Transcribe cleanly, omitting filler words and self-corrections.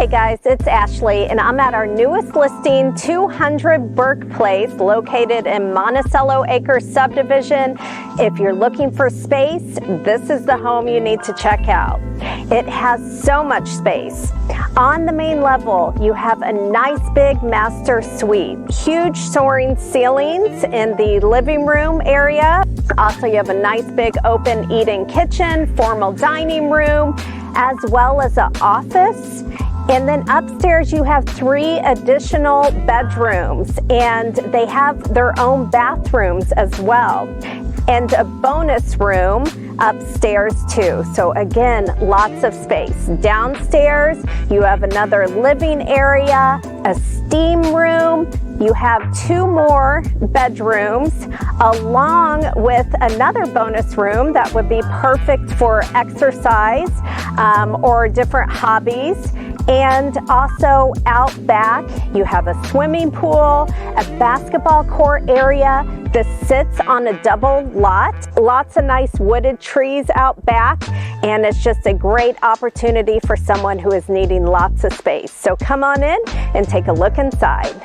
Hey guys, it's Ashley and I'm at our newest listing, 200 Burke Place, located in Monticello Acres Subdivision. If you're looking for space, this is the home you need to check out. It has so much space. On the main level, you have a nice big master suite. Huge soaring ceilings in the living room area. Also, you have a nice big open eat-in kitchen, formal dining room, as well as an office. And then upstairs you have 3 additional bedrooms, and they have their own bathrooms as well. And a bonus room upstairs too. So again, lots of space. Downstairs, you have another living area, a steam room. You have 2 more bedrooms along with another bonus room that would be perfect for exercise or different hobbies. And also out back, you have a swimming pool, a basketball court area. This sits on a double lot. Lots of nice wooded trees out back, and it's just a great opportunity for someone who is needing lots of space. So come on in and take a look inside.